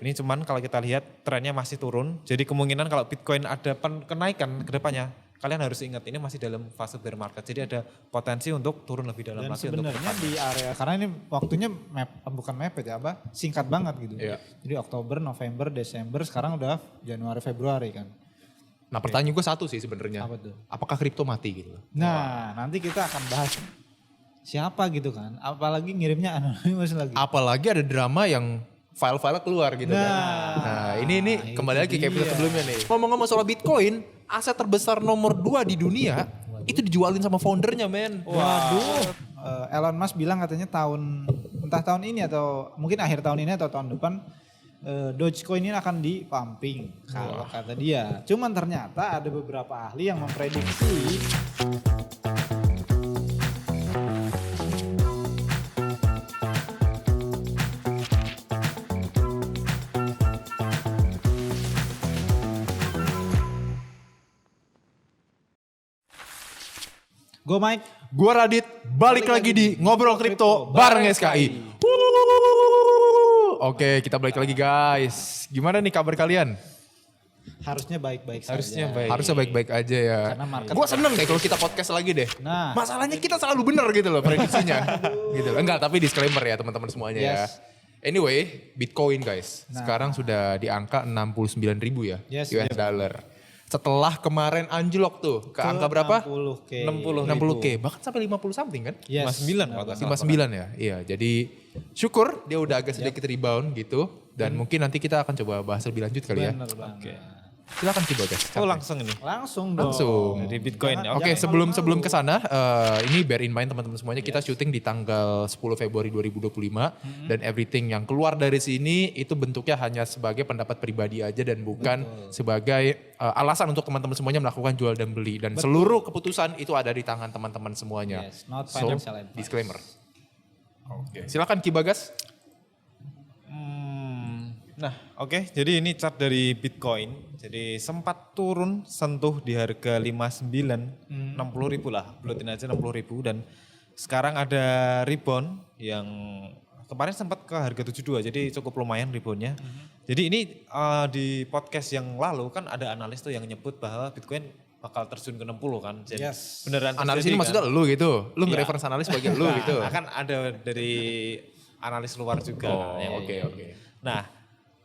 Ini cuman kalau kita lihat trennya masih turun. Jadi kemungkinan kalau Bitcoin ada kenaikan ke depannya, kalian harus ingat ini masih dalam fase bear market. Jadi ada potensi untuk turun lebih dalam Dan lagi untuk sebenarnya di area, karena ini waktunya bukan mepet ya, singkat banget gitu. Iya. Jadi Oktober, November, Desember, sekarang udah Januari, Februari kan. Nah pertanyaan gue satu sih sebenarnya. Apa tuh? Apakah kripto mati gitu? Nah, nanti kita akan bahas siapa gitu kan. Apalagi ngirimnya anonimus lagi. Apalagi ada drama yang file-file keluar gitu kan. Nah ini kembali lagi kayak episode sebelumnya nih. Ngomong-ngomong soal Bitcoin, aset terbesar nomor 2 di dunia itu dijualin sama foundernya men. Waduh. Elon Musk bilang katanya entah tahun ini atau mungkin akhir tahun ini atau tahun depan Dogecoin ini akan dipumping kalau kata dia. Cuman ternyata ada beberapa ahli yang memprediksi Go Mike. Gua Radit, balik lagi di Ngobrol Kripto bareng SKI. Oke, kita balik lagi guys. Gimana nih kabar kalian? Harusnya baik-baik saja. Harusnya baik-baik aja ya. Karena market Gue seneng deh kalau kita podcast lagi deh. Nah. Masalahnya kita selalu bener gitu loh prediksinya. gitu loh. Enggak, tapi disclaimer ya teman-teman semuanya ya. Yes. Anyway, Bitcoin guys. Sekarang sudah di angka 69.000 ya. Yes, US dollar. Setelah kemarin anjlok tuh ke angka berapa? 60K. 60K. Bahkan sampai 50 something kan? Yes. 59 kalau nggak salah. 59 ya. Iya, jadi syukur dia udah agak sedikit rebound gitu. Dan mungkin nanti kita akan coba bahas lebih lanjut kali ya. Bener banget. Silakan Kibo guys. Oh langsung ini. Langsung dong. Langsung. Dari Bitcoin ya. Oke, sebelum ke sana ini bear in mind teman-teman semuanya kita syuting di tanggal 10 Februari 2025 dan everything yang keluar dari sini itu bentuknya hanya sebagai pendapat pribadi aja dan bukan sebagai alasan untuk teman-teman semuanya melakukan jual dan beli dan seluruh keputusan itu ada di tangan teman-teman semuanya. Yes, not So, financial advice. disclaimer. Oke. Silakan Kibagas. Nah, oke. Jadi ini chart dari Bitcoin. Jadi sempat turun sentuh di harga 60 ribu lah. Bulutin aja 60 ribu dan sekarang ada rebound yang kemarin sempat ke harga 72. Jadi cukup lumayan reboundnya. Jadi ini di podcast yang lalu kan ada analis tuh yang nyebut bahwa Bitcoin bakal terjun ke 60 kan. Jadi Yes. beneran Analis terjadi ini kan? maksudnya lu gitu. Lu Iya. nge-reference analis sebagai lu gitu. Nah, kan ada dari analis luar juga. Oh, yang oke, ini. oke. Nah,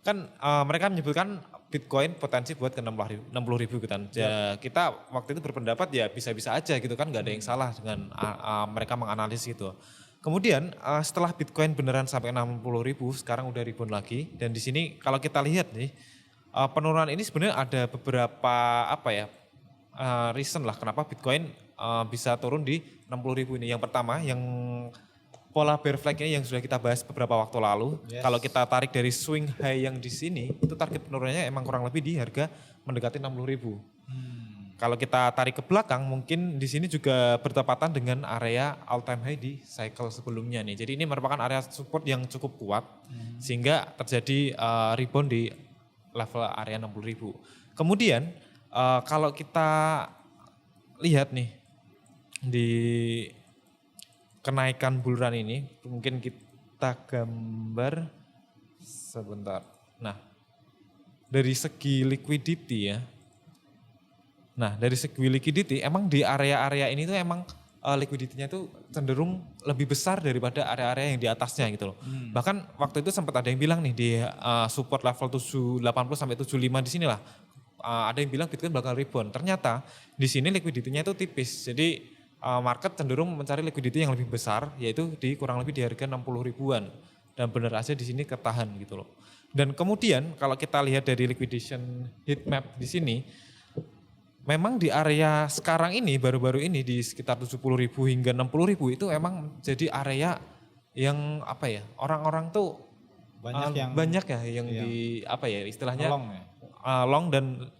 kan mereka menyebutkan Bitcoin potensi buat ke 60 ribu gitu kan. Ya, kita waktu itu berpendapat ya bisa-bisa aja gitu kan, nggak ada yang salah dengan mereka menganalisis gitu. Kemudian setelah Bitcoin beneran sampai 60 ribu, sekarang udah rebound lagi. Dan di sini kalau kita lihat nih, penurunan ini sebenarnya ada beberapa reason lah kenapa Bitcoin bisa turun di 60 ribu ini. Yang pertama yang pola bear flag ini yang sudah kita bahas beberapa waktu lalu. Yes. Kalau kita tarik dari swing high yang di sini, itu target penurunannya emang kurang lebih di harga mendekati 60 ribu. Kalau kita tarik ke belakang, mungkin di sini juga bertepatan dengan area all time high di cycle sebelumnya nih. Jadi ini merupakan area support yang cukup kuat, sehingga terjadi rebound di level area 60 ribu. Kemudian kalau kita lihat nih di kenaikan bulan ini, mungkin kita gambar sebentar. Nah, dari segi liquidity ya. Nah, dari segi liquidity emang di area-area ini tuh emang liquidity-nya tuh cenderung lebih besar daripada area-area yang di atasnya gitu loh. Bahkan waktu itu sempat ada yang bilang nih di support level 780 sampai 75 di sinilah. Ada yang bilang Bitcoin bakal rebound. Ternyata di sini liquidity-nya itu tipis. Jadi market cenderung mencari liquidity yang lebih besar, yaitu di kurang lebih di harga 60 ribuan. Dan benar aja di sini ketahan gitu loh. Dan kemudian kalau kita lihat dari liquidation heat map di sini, memang di area sekarang ini, baru-baru ini di sekitar 70 ribu hingga 60 ribu itu emang jadi area yang orang-orang tuh banyak yang di istilahnya long dan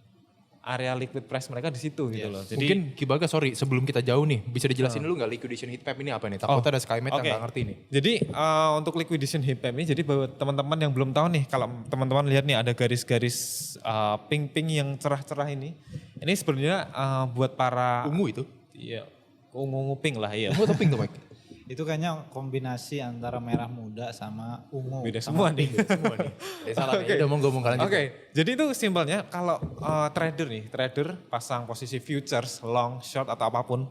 area liquid price mereka di situ gitu loh. Jadi Mungkin Kibaga sebelum kita jauh nih bisa dijelasin dulu nggak liquidation heat map ini apa nih? Takutnya ada SkyMed yang nggak ngerti nih. Jadi untuk liquidation heat map ini, jadi buat teman-teman yang belum tahu nih, kalau teman-teman lihat nih ada garis-garis pink-pink yang cerah-cerah ini sebenarnya buat para Ungu itu? Iya, ungu pink lah ya. Ungu atau pink tuh Mike? Itu kayaknya kombinasi antara merah muda sama ungu. Beda sama semua nih. Semua nih. Salah nih. Udah monggo lanjut. Oke, jadi itu simpelnya kalau trader pasang posisi futures, long, short atau apapun,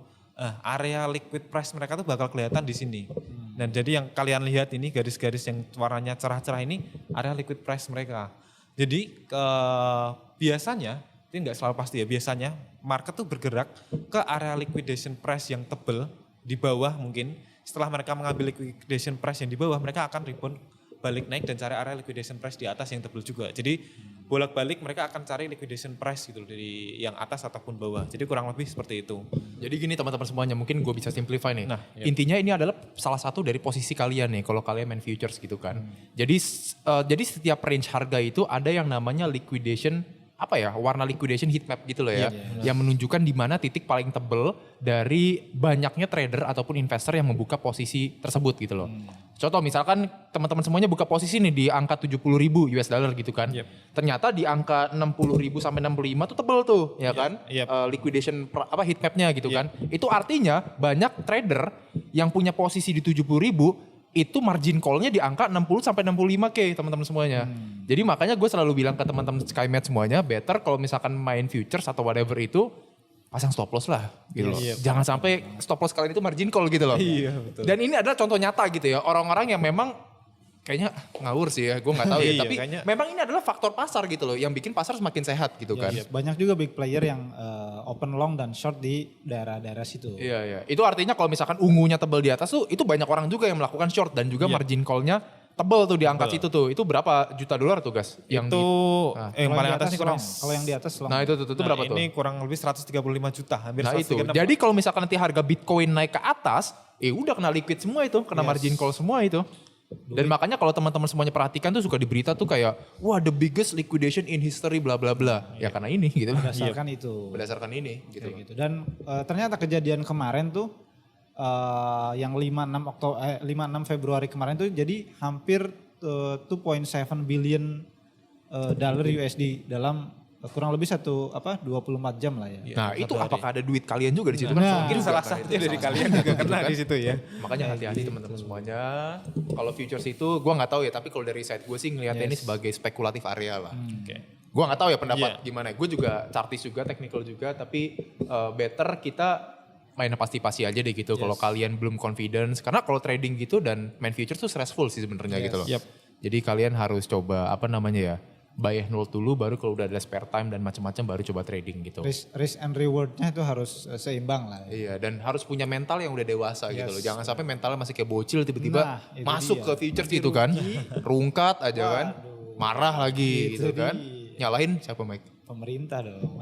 area liquid price mereka tuh bakal kelihatan di sini. Dan jadi yang kalian lihat ini garis-garis yang warnanya cerah-cerah ini area liquid price mereka. Jadi biasanya, ini nggak selalu pasti ya, biasanya market tuh bergerak ke area liquidation price yang tebel di bawah mungkin. Setelah mereka mengambil liquidation price yang di bawah, mereka akan rebound balik naik dan cari area liquidation price di atas yang tebel juga. Jadi bolak-balik mereka akan cari liquidation price gitu dari yang atas ataupun bawah. Jadi kurang lebih seperti itu. Jadi gini teman-teman semuanya, mungkin gue bisa simplify nih. Nah, Intinya ini adalah salah satu dari posisi kalian nih kalau kalian main futures gitu kan. Jadi setiap range harga itu ada yang namanya liquidation warna liquidation heat map gitu loh ya. Yang menunjukkan di mana titik paling tebel dari banyaknya trader ataupun investor yang membuka posisi tersebut gitu loh. Contoh misalkan teman-teman semuanya buka posisi nih di angka 70.000 US dollar gitu kan. Ternyata di angka 60.000 sampai 65 tuh tebel tuh ya kan. Liquidation heat mapnya gitu kan. Itu artinya banyak trader yang punya posisi di 70.000 itu margin call-nya di angka 60 sampai 65K teman-teman semuanya. Jadi makanya gue selalu bilang ke teman-teman SkyMed semuanya, better kalau misalkan main futures atau whatever itu pasang stop loss lah gitu loh. Jangan sampai stop loss kalian itu margin call gitu loh. Iya, betul. Dan ini adalah contoh nyata gitu ya, orang-orang yang memang kayaknya ngawur sih ya, gue gak tahu ya. Iya, Tapi kayaknya. memang ini adalah faktor pasar gitu loh, yang bikin pasar semakin sehat gitu kan. Banyak juga big player yang open long dan short di daerah-daerah situ. Iya. Itu artinya kalau misalkan ungunya tebal di atas tuh, itu banyak orang juga yang melakukan short dan juga margin call-nya tebal tuh di angka situ tuh. Itu berapa juta dolar tuh guys? Yang Itu yang Kalau paling di atas ini kurang. long. Kalau yang di atas long. Nah itu berapa tuh? Ini kurang lebih 135 juta, hampir Nah itu. 136. Jadi kalau misalkan nanti harga Bitcoin naik ke atas, udah kena liquid semua itu, kena margin call semua itu. Dan makanya kalau teman-teman semuanya perhatikan tuh suka di berita tuh kayak, wah the biggest liquidation in history bla bla bla. Ya karena ini gitu. Berdasarkan itu. Berdasarkan ini gitu. Kayak gitu. Dan ternyata kejadian kemarin tuh yang 56 Februari kemarin tuh jadi hampir 2.7 billion dollar USD dalam kurang lebih 24 jam lah ya. Nah itu apakah ada duit kalian juga di situ kan? Nah, Mungkin salah juga kan satu itu. dari kalian juga kena di situ ya. Makanya hati-hati teman-teman semuanya. Kalau futures itu gue nggak tahu ya, tapi kalau dari side gue sih ngelihatnya ini sebagai spekulatif area lah. Gue nggak tahu ya pendapat gimana. Gue juga chartis juga, technical juga, tapi better kita main pasti-pasti aja deh gitu. Kalau kalian belum confidence, karena kalau trading gitu dan main futures tuh stressful sih sebenarnya gitu loh. Jadi kalian harus coba buy and hold dulu, baru kalau udah ada spare time dan macam-macam baru coba trading gitu. Risk and rewardnya itu harus seimbang lah. Iya, dan harus punya mental yang udah dewasa gitu loh. Jangan sampai mentalnya masih kayak bocil tiba-tiba itu masuk dia. ke futures gitu kan. Rungkat aja kan. Marah lagi gitu kan. Nyalahin siapa Mike? Pemerintah dong.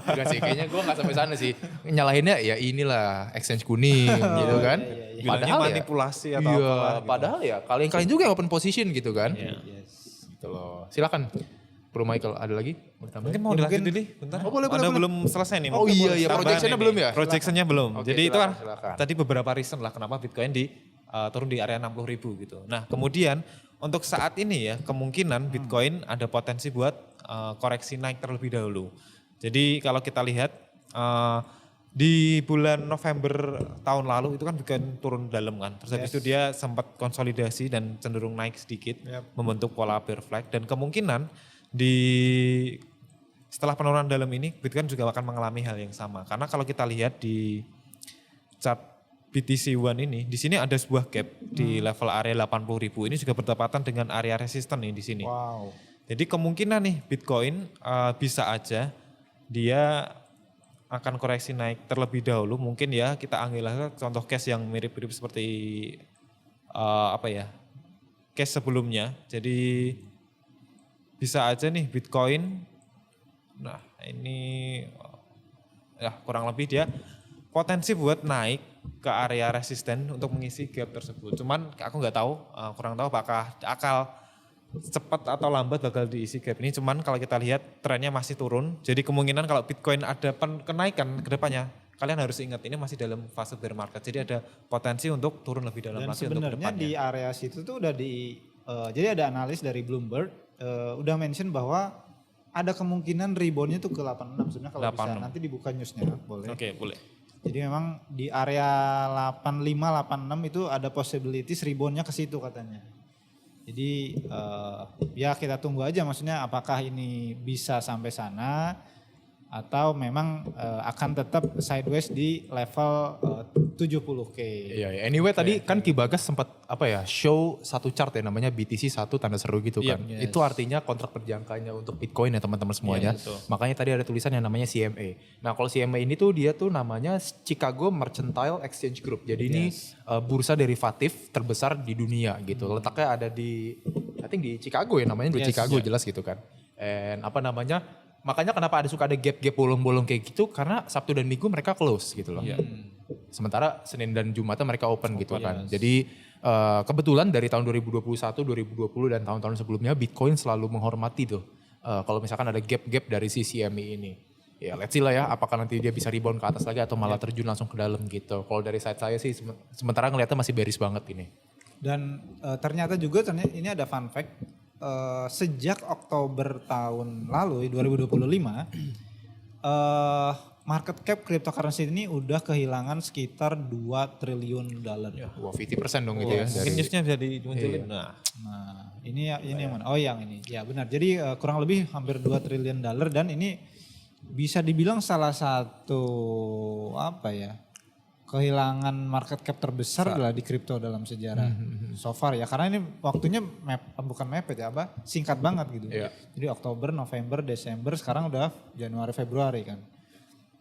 Enggak sih, kayaknya gue gak sampai sana sih. Nyalahinnya ya inilah exchange kuning gitu kan. Bilangnya manipulasi atau iya, apalah gitu. padahal ya kalian juga yang open position gitu kan. Yes. Gitu loh. Silakan. Bro Michael, ada lagi? Mungkin mau dilanjut dulu bentar. Oh, boleh, Ada boleh. belum selesai nih. Oh mungkin iya, boleh iya, tambahan projectionnya ini. belum ya? Projectionnya belum. Oke, Jadi itu kan silakan. tadi beberapa reason lah kenapa Bitcoin turun di area 60.000 gitu. Nah kemudian untuk saat ini ya kemungkinan Bitcoin ada potensi buat koreksi naik terlebih dahulu. Jadi kalau kita lihat di bulan November tahun lalu itu kan Bitcoin turun dalam kan. Terus habis itu dia sempat konsolidasi dan cenderung naik sedikit membentuk pola bear flag. Dan kemungkinan setelah penurunan dalam ini Bitcoin juga akan mengalami hal yang sama. Karena kalau kita lihat di chart BTC One ini, di sini ada sebuah gap di level area 80.000. Ini juga bertepatan dengan area resisten nih di sini. Wow. Jadi kemungkinan nih Bitcoin bisa aja dia akan koreksi naik terlebih dahulu. Mungkin ya kita ambil contoh case yang mirip-mirip seperti case sebelumnya. Jadi bisa aja nih Bitcoin, nah ini ya kurang lebih dia potensi buat naik ke area resisten untuk mengisi gap tersebut. Cuman aku nggak tahu, kurang tahu apakah cepat atau lambat bakal diisi gap ini. Cuman kalau kita lihat trennya masih turun. Jadi kemungkinan kalau Bitcoin ada kenaikan ke depannya, kalian harus ingat ini masih dalam fase bear market. Jadi ada potensi untuk turun lebih dalam Dan lagi untuk sebenarnya kedepannya. di area situ tuh udah jadi ada analis dari Bloomberg udah mention bahwa ada kemungkinan reboundnya tuh ke 86 sebenarnya kalau bisa 86. nanti dibuka newsnya boleh. Oke, boleh. Jadi memang di area 85-86 itu ada possibilities reboundnya ke situ katanya. Jadi ya kita tunggu aja, maksudnya apakah ini bisa sampai sana atau memang akan tetap sideways di level 70K. Iya, anyway tadi kan Ki Bagas sempat show satu chart ya namanya BTC 1 tanda seru gitu kan. Yes. Itu artinya kontrak perjangkanya untuk Bitcoin ya teman-teman semuanya. betul. Makanya tadi ada tulisan yang namanya CME. Nah kalau CME ini tuh dia tuh namanya Chicago Mercantile Exchange Group. Jadi ini bursa derivatif terbesar di dunia gitu. Letaknya ada di I think di Chicago ya namanya, di Chicago jelas gitu kan. And makanya kenapa suka ada gap-gap bolong-bolong kayak gitu karena Sabtu dan Minggu mereka close gitu loh. Sementara Senin dan Jumatnya mereka open gitu kan. Jadi kebetulan dari tahun 2021, 2020 dan tahun-tahun sebelumnya Bitcoin selalu menghormati tuh. Kalau misalkan ada gap-gap dari si CME ini. Ya let's see lah ya apakah nanti dia bisa rebound ke atas lagi atau malah terjun langsung ke dalam gitu. Kalau dari side saya sih sementara ngeliatnya masih bearish banget ini. Dan ternyata ini ada fun fact. Sejak Oktober tahun lalu 2025 market cap cryptocurrency ini udah kehilangan sekitar 2 triliun dolar. Wah 50% dong gitu ya. Mungkin newsnya bisa dimunculin. Nah, Ini yang mana? Oh yang ini. Ya benar. Jadi kurang lebih hampir 2 triliun dolar dan ini bisa dibilang salah satu kehilangan market cap terbesar adalah di kripto dalam sejarah so far ya, karena ini waktunya bukan mepet ya, singkat banget gitu. Jadi Oktober, November, Desember, sekarang udah Januari, Februari kan.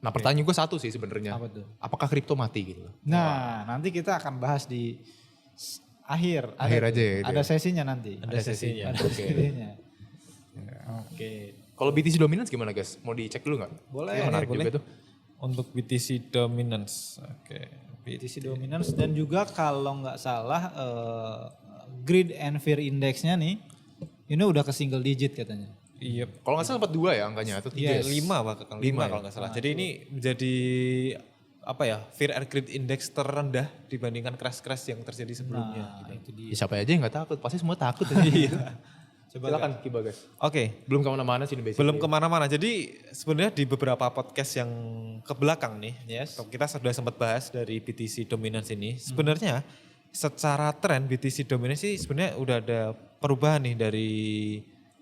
Nah pertanyaan gue satu sih sebenarnya, Apa tuh? apakah kripto mati gitu? Nah nanti kita akan bahas di akhir Akhir aja ya. ada sesinya nanti. ada sesinya. Ada sesinya. Oke. Kalau BTC dominance gimana guys? Mau dicek dulu nggak? Boleh, Ini menarik boleh. juga tuh. Untuk BTC dominance. Oke. BTC dominance dan juga kalau nggak salah greed and fear indexnya nih ini udah ke single digit katanya. Iya. Kalau nggak salah sempat 2 ya angkanya atau 3? Yes. 5 bahkan 5 ya? kalau nggak salah. Jadi ini menjadi fear and greed index terendah dibandingkan crash-crash yang terjadi sebelumnya. Nah, itu dia. Ya, siapa aja yang nggak takut? Pasti semua takut. Iya. Silakan Ki Bagas. Oke. Belum kemana-mana sih ini basically. Belum kemana-mana. Jadi sebenarnya di beberapa podcast yang ke belakang nih, Yes. kita sudah sempat bahas dari BTC dominance ini. Sebenarnya secara tren BTC dominance sih sebenarnya udah ada perubahan nih dari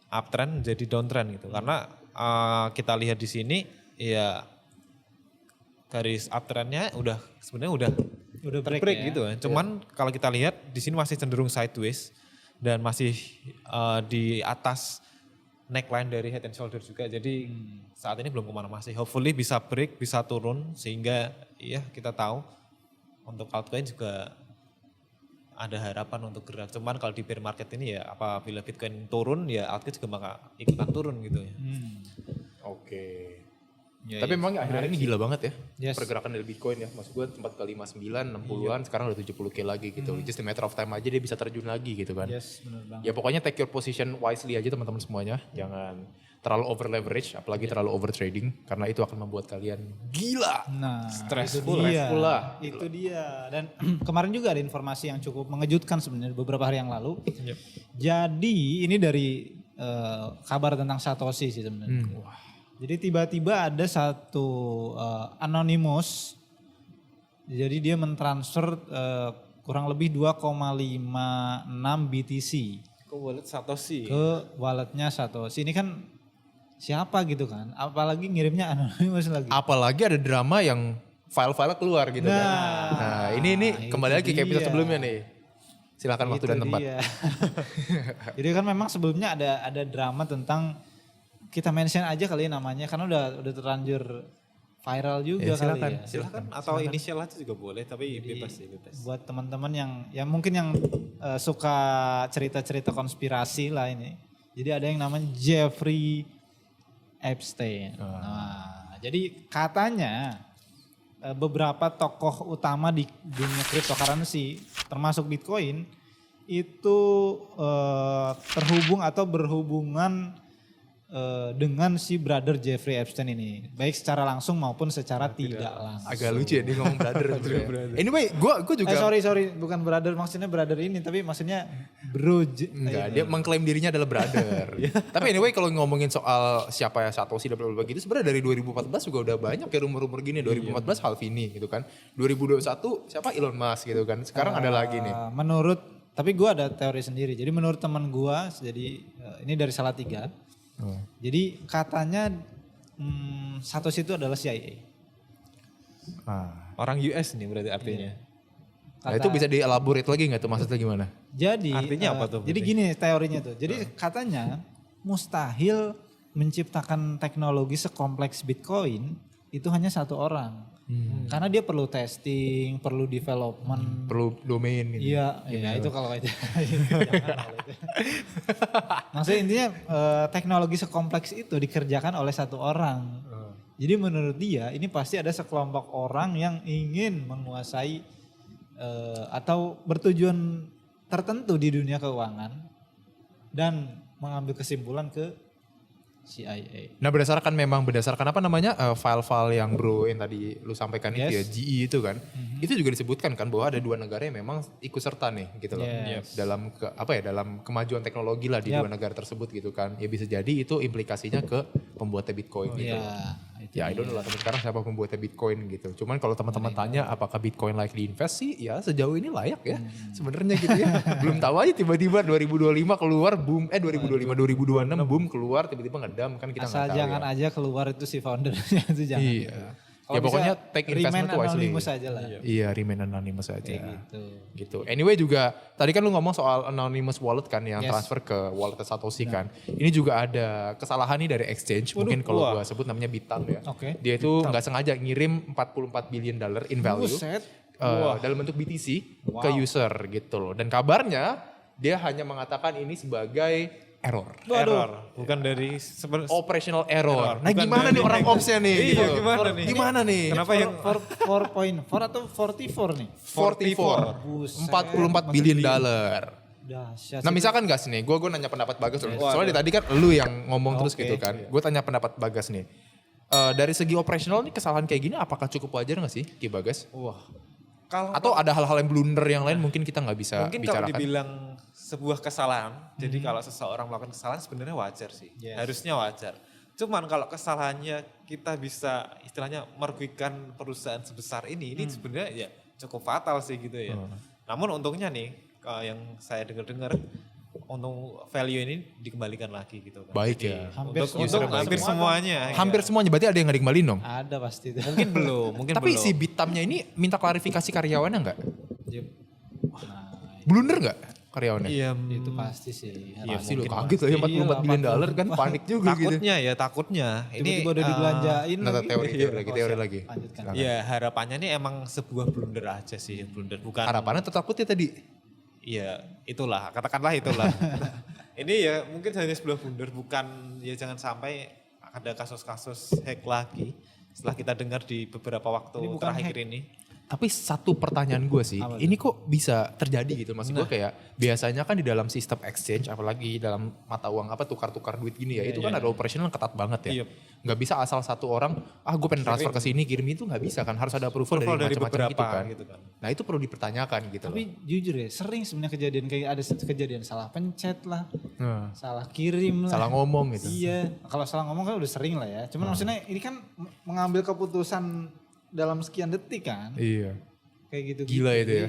uptrend jadi downtrend gitu. Karena kita lihat di sini ya garis uptrendnya sebenarnya udah break ya. gitu ya. Cuman kalau kita lihat di sini masih cenderung sideways dan masih di atas neckline dari head and shoulder juga. Jadi saat ini belum kemana masih. Hopefully bisa break, bisa turun sehingga ya kita tahu untuk altcoin juga ada harapan untuk gerak. Cuman kalau di bear market ini ya apabila Bitcoin turun ya altcoin juga bakal ikutan turun gitu ya. Oke. Ya, Tapi memang akhir-akhir ini gila banget ya. Yes. Pergerakan dari Bitcoin ya. Maksud gue sempat ke 59, 60-an, sekarang udah 70K lagi gitu. Just a matter of time aja dia bisa terjun lagi gitu kan. Yes, benar banget. Ya pokoknya take your position wisely aja teman-teman semuanya. Jangan terlalu over leverage, apalagi terlalu over trading. Karena itu akan membuat kalian gila. Nah, Stressful lah. Itu dia. Dan kemarin juga ada informasi yang cukup mengejutkan sebenarnya beberapa hari yang lalu. Jadi ini dari kabar tentang Satoshi sih sebenarnya. Jadi tiba-tiba ada satu anonymous, jadi dia mentransfer kurang lebih 2,56 BTC ke wallet Satoshi. ke walletnya Satoshi. Ini kan siapa gitu kan, apalagi ngirimnya anonymous lagi. Apalagi ada drama yang file-file keluar gitu kan. Nah ini kembali lagi kayak episode sebelumnya nih. Silakan waktu dan tempat. Dia. Jadi kan memang sebelumnya ada drama tentang, kita mention aja kali ya namanya karena udah terlanjur viral juga silakan, kali ya. Silakan atau inisial aja juga boleh tapi bebas sih bebas. Buat teman-teman yang mungkin yang suka cerita-cerita konspirasi lah ini. Jadi ada yang namanya Jeffrey Epstein. Nah, jadi katanya beberapa tokoh utama di dunia cryptocurrency termasuk Bitcoin itu terhubung atau berhubungan dengan si brother Jeffrey Epstein ini, baik secara langsung maupun secara tidak langsung. Agak lucu ya dia ngomong brother. Anyway, gue juga Sorry, bukan brother, maksudnya brother ini, tapi maksudnya bro. enggak, dia mengklaim dirinya adalah brother. Tapi anyway kalau ngomongin soal siapa ya Satoshi dan bla gitu, sebenarnya dari 2014 juga udah banyak ya rumor-rumor gini. 2014 Halvini gitu kan. 2021 siapa Elon Musk gitu kan. Sekarang ada lagi nih. Tapi gue ada teori sendiri. Jadi menurut teman gue, jadi ini dari Salatiga. Jadi katanya Satoshi itu adalah CIA. Orang US nih berarti artinya. Nah itu bisa dielaborate lagi gak tuh maksudnya gimana? Jadi Artinya apa tuh Jadi berarti? gini teorinya tuh. Jadi katanya mustahil menciptakan teknologi sekompleks Bitcoin itu hanya satu orang. Karena dia perlu testing, perlu development. Perlu domain gitu. Iya, itu kalau aja. Maksudnya intinya teknologi sekompleks itu dikerjakan oleh satu orang. Jadi menurut dia ini pasti ada sekelompok orang yang ingin menguasai atau bertujuan tertentu di dunia keuangan dan mengambil kesimpulan ke CIA. Nah berdasarkan apa namanya file-file yang bro yang tadi lu sampaikan itu ya GE itu kan, itu juga disebutkan kan bahwa ada dua negara yang memang ikut serta nih gitu loh dalam dalam kemajuan teknologi lah di dua negara tersebut gitu kan. Ya bisa jadi itu implikasinya ke pembuatnya Bitcoin gitu. Ya I don't know lah teman sekarang siapa pembuatnya Bitcoin gitu. Cuman kalau teman-teman tanya apakah Bitcoin layak diinvest sih, ya sejauh ini layak ya sebenarnya gitu ya. Belum tahu aja tiba-tiba 2025 keluar boom, 2026 boom keluar tiba-tiba ngedam kan kita nggak tahu. Asal jangan aja keluar itu si foundernya itu jangan. Iya. Ya pokoknya take investment tuh wisely. Anonymous aja lah. Iya, remain anonymous aja. Kayak Gitu. Anyway juga tadi kan lu ngomong soal anonymous wallet kan yang transfer ke wallet Satoshi kan. Ini juga ada kesalahan nih dari exchange. Mungkin kalau gua sebut namanya Bitam ya. Dia itu nggak sengaja ngirim 44 billion dollar in value dalam bentuk BTC ke user gitu loh. Dan kabarnya dia hanya mengatakan ini sebagai error. Bukan dari Operational error. Nah Bukan gimana dari nih orang opsnya nih? Iya, gitu. gimana nih? Kenapa yang 4.4 atau 44 nih? 44 billion dollar. Dahsyat. Nah misalkan Gas nih, gue nanya pendapat Bagas dulu. Soalnya tadi kan lu yang ngomong terus gitu kan. Gue tanya pendapat Bagas nih. Dari segi operasional nih kesalahan kayak gini apakah cukup wajar gak sih Ki Bagas? Atau ada hal-hal yang blunder yang lain mungkin kita gak bisa mungkin bicarakan? kalau dibilang sebuah kesalahan, jadi kalau seseorang melakukan kesalahan sebenarnya wajar sih. Harusnya wajar. Cuman kalau kesalahannya kita bisa istilahnya merugikan perusahaan sebesar ini sebenarnya ya cukup fatal sih gitu ya. Namun untungnya nih yang saya dengar-dengar untung value ini dikembalikan lagi gitu kan. Baik Jadi, ya. Untuk hampir semuanya. Hampir semuanya, berarti ada yang gak dikembaliin dong? Ada pasti itu. Mungkin belum, Tapi belum. si Bitamnya ini minta klarifikasi karyawannya gak? Nah, Blunder gak karyawannya? Iya, itu pasti sih. Pasti lo kaget lah ya 44 billion dollar kan panik juga gitu. takutnya. Tiba-tiba udah dibelanjain Nah, lagi. teori lagi. Lanjutkan. Ya harapannya ini emang sebuah blunder aja sih, blunder bukan. Harapannya takutnya tadi. Iya, itulah, katakanlah itulah. Ini ya mungkin hanya sebuah blunder, bukan ya jangan sampai ada kasus-kasus hack lagi setelah kita dengar di beberapa waktu terakhir ini. Tapi satu pertanyaan gue sih, ini kok bisa terjadi gitu? Maksud gue kayak biasanya kan di dalam sistem exchange, apalagi dalam mata uang tukar-tukar duit gini ya, itu kan ada operasional ketat banget ya. Nggak bisa asal satu orang, gue pengen transfer ke sini, kirim itu nggak bisa kan, harus ada approval dari macam-macam gitu kan. Nah itu perlu dipertanyakan gitu. Tapi jujur ya, sering sebenarnya kejadian kayak ada kejadian salah pencet lah, salah kirim lah. Salah ngomong gitu. Iya, kalau salah ngomong kan udah sering lah ya. Cuman maksudnya ini kan mengambil keputusan dalam sekian detik kan. Iya. Kayak gitu. Gila itu ya.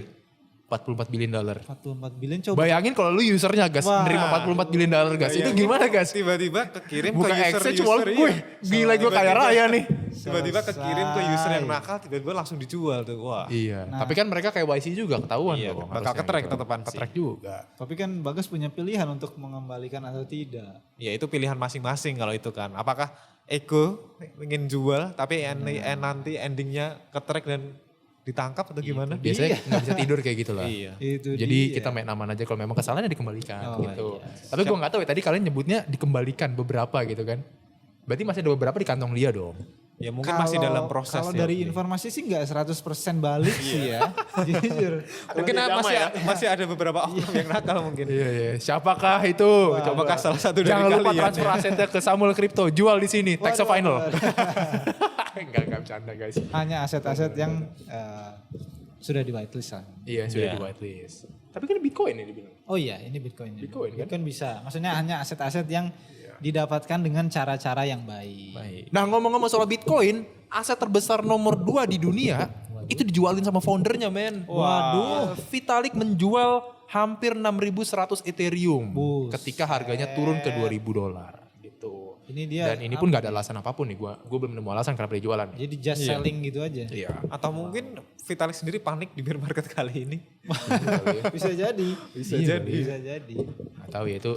44 billion dollar. 44 billion coba. Bayangin kalau lu usernya Gas, menerima 44 billion dollar Gas. Itu gimana Gas? Tiba-tiba kekirim Buka ke user exchange wallet gue. Gila gue kaya raya nih. Tiba-tiba kekirim ke user yang nakal, tiba-tiba langsung dijual tuh. Wah. Iya. Tapi kan mereka KYC juga ketahuan Iya, dong. bakal harusnya ketrack gitu. tetepan sih. Ketrack juga. Tapi kan Bagas punya pilihan untuk mengembalikan atau tidak. Ya itu pilihan masing-masing kalau itu kan. Apakah ego ingin jual tapi nanti endingnya ketrack dan ditangkap atau gimana? Biasanya nggak bisa tidur kayak gitu lah. Iya. Itu Jadi dia. kita main aman aja kalau memang kesalahannya dikembalikan gitu. iya. Tapi gue nggak tahu ya tadi kalian nyebutnya dikembalikan beberapa gitu kan. Berarti masih ada beberapa di kantong dia dong. Ya mungkin masih dalam proses Kalau ya. dari informasi sih nggak 100% balik sih ya. Jujur. Mungkin masih ada beberapa oknum yang nakal mungkin. Iya. Siapakah itu? Apakah salah satu dari Jangan lupa kalian? transfer asetnya ke Samuel Crypto, jual di sini, text of final. Enggak bercanda guys. Hanya aset-aset yang sudah di whitelist lah. Iya, sudah Iya. di whitelist. Tapi kan Bitcoin ya dibilang. Oh iya, ini Bitcoin. Bitcoin, kan? Bitcoin bisa. Maksudnya hanya aset-aset yang didapatkan dengan cara-cara yang baik. Nah ngomong-ngomong soal Bitcoin, aset terbesar nomor 2 di dunia itu dijualin sama foundernya men. Waduh. Vitalik menjual hampir 6.100 Ethereum ketika harganya turun ke $2.000 gitu. Ini dia. Dan ini pun gak ada alasan apapun nih, gue belum nemu alasan kenapa dia jualan. Jadi just selling gitu aja. Iya. Atau mungkin Vitalik sendiri panik di bear market kali ini. Bisa jadi. Bisa Iya, jadi. Bisa jadi. Gak tahu ya itu.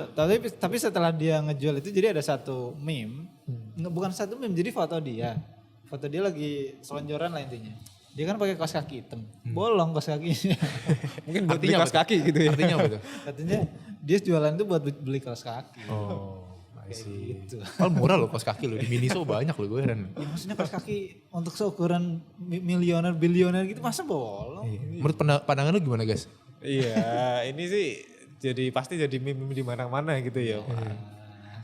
Tapi setelah dia ngejual itu jadi ada satu meme. Bukan satu meme, jadi foto dia. Foto dia lagi selonjoran lah intinya. Dia kan pakai kaos kaki hitam. Bolong kaos kakinya. Mungkin buat beli Artinya kaos apa kaki gitu ya. Artinya apa tuh? Katanya dia jualan itu buat beli kaos kaki. Oh, I see. Gitu. Kalau murah loh kaos kaki loh, di Miniso banyak loh gue heran. Ya maksudnya kaos kaki untuk seukuran miliuner, bilioner gitu masa bolong? Menurut pandangan lu gimana guys? Iya, ini sih pasti jadi meme di mana-mana gitu ya.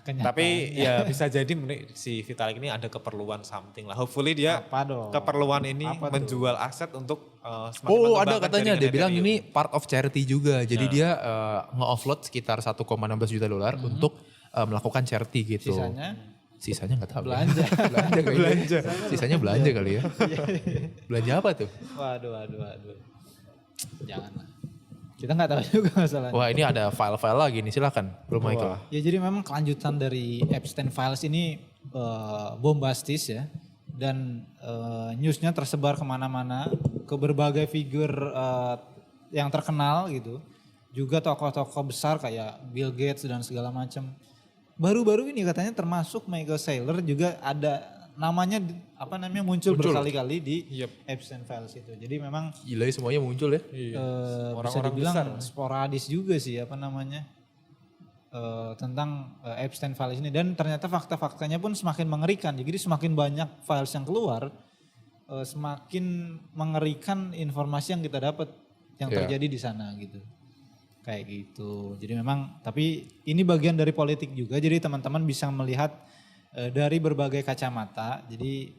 Kenyataan. Tapi ya bisa jadi si Vitalik ini ada keperluan something lah. Hopefully dia Apa dong? keperluan ini Apa tuh? menjual aset untuk semakin Oh ada mengembangkan katanya, dia jaringan bilang Ethereum. ini part of charity juga. Jadi dia nge-offload sekitar 1,16 juta dolar untuk melakukan charity gitu. Sisanya Sisanya gak tahu. belanja. belanja kayaknya. Sisanya belanja kali ya. Belanja apa tuh? Waduh. Janganlah. Kita nggak tahu juga masalahnya. Wah ini ada file-file lagi nih, silakan Bro Michael. Ya jadi memang kelanjutan dari Epstein Files ini bombastis ya. Dan newsnya tersebar kemana-mana ke berbagai figur yang terkenal gitu. Juga tokoh-tokoh besar kayak Bill Gates dan segala macam. Baru-baru ini katanya termasuk Michael Saylor juga ada namanya muncul berkali-kali di Epstein Files itu. Jadi memang Gila ya semuanya muncul ya. bisa Orang-orang dibilang besar. sporadis juga sih tentang Epstein Files ini, dan ternyata fakta-faktanya pun semakin mengerikan. Jadi semakin banyak files yang keluar, semakin mengerikan informasi yang kita dapat yang terjadi di sana gitu. Kayak gitu. Jadi memang tapi ini bagian dari politik juga. Jadi teman-teman bisa melihat dari berbagai kacamata. Jadi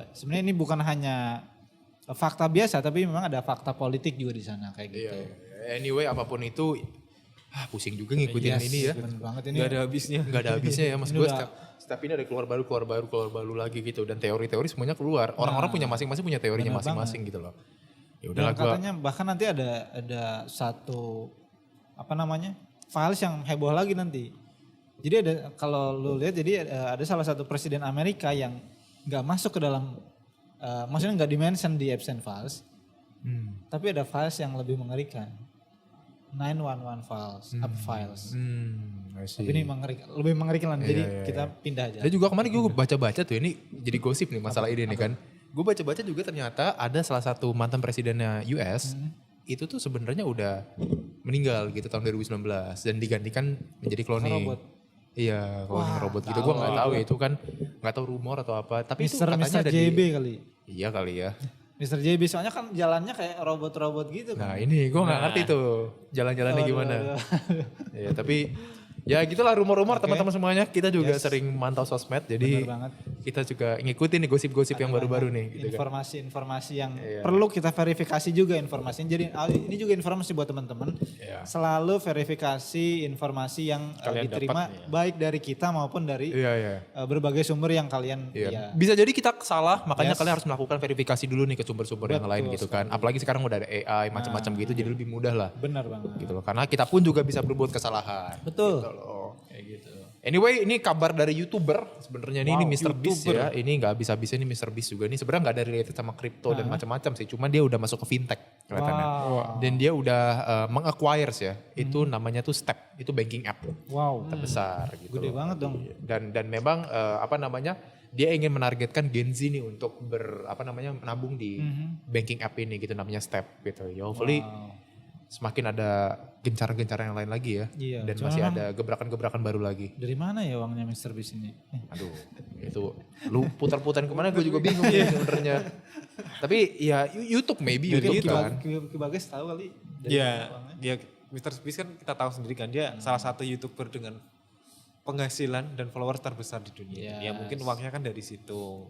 sebenarnya ini bukan hanya fakta biasa, tapi memang ada fakta politik juga di sana kayak gitu. Anyway apapun itu, pusing juga ngikutin ini ya. Bener banget ini. Gak ada habisnya. Gak ada habisnya ya mas Ini gue. udah- Setiap ini ada keluar baru lagi gitu. Dan teori-teori semuanya keluar. Orang-orang punya masing-masing punya teorinya bener masing-masing gitu loh. Ya Dan udahlah gue. katanya bahkan nanti ada satu files yang heboh lagi nanti. Jadi ada, kalau lu lihat, jadi ada salah satu presiden Amerika yang nggak masuk ke dalam, maksudnya nggak dimention di Epstein Files, tapi ada files yang lebih mengerikan, 911 files. Tapi ini lebih mengerikan lah. Jadi kita pindah aja. Dan juga kemarin gue baca-baca tuh, ini jadi gosip nih masalah ini nih kan. Gue baca-baca juga ternyata ada salah satu mantan presidennya US itu tuh sebenarnya udah meninggal gitu tahun 2019 dan digantikan menjadi cloning. Robot. Iya, cloning robot gitu. Gue nggak tahu itu kan, nggak tahu rumor atau apa. Tapi itu katanya Mr. ada JB di. kali. Iya kali ya. Mr. JB soalnya kan jalannya kayak robot-robot gitu kan. Nah ini gue nggak ngerti tuh jalan-jalannya gimana. Ya tapi ya gitulah rumor-rumor teman-teman semuanya. Kita juga sering mantau sosmed, jadi Bener banget. kita juga ngikutin nih gosip-gosip yang baru-baru nih. Gitu kan. Informasi-informasi yang perlu kita verifikasi juga informasinya. Jadi ini juga informasi buat teman-teman. Iya. Selalu verifikasi informasi yang Kalian diterima dapat, baik dari kita maupun dari Iya. berbagai sumber yang kalian ya. Bisa jadi kita salah, makanya kalian harus melakukan verifikasi dulu nih ke sumber-sumber yang lain gitu kan. Apalagi sekarang udah ada AI macam-macam gitu, jadi lebih mudah lah. Benar banget. Gitu loh. Karena kita pun juga bisa berbuat kesalahan. Betul. Gitu loh. Kayak gitu. Anyway, ini kabar dari YouTuber sebenarnya ini Mr. Beast ya. Ini nggak habis-habisnya ini Mr. Beast juga. Ini sebenarnya nggak ada related sama kripto dan macam-macam sih. Cuman dia udah masuk ke fintech kelihatannya. Dan dia udah meng-acquire ya. Itu namanya tuh Step. Itu banking app Wow. terbesar gitu. Gede loh. banget dong. Dan memang dia ingin menargetkan Gen Z nih untuk menabung di banking app ini gitu namanya Step gitu. Ya hopefully semakin ada gencaran-gencaran yang lain lagi ya. Iya, Dan cuma masih memang- ada gebrakan-gebrakan baru lagi. Dari mana ya uangnya Mr. Beast ini? Aduh, itu lu putar-putarin kemana gue juga bingung ya sebenarnya. Tapi ya YouTube maybe Dari YouTube kan. Ki Bagas tahu kali. dari Ya, mana uangnya. dia Mr. Beast kan kita tahu sendiri kan dia salah satu YouTuber dengan penghasilan dan followers terbesar di dunia. Ya mungkin uangnya kan dari situ.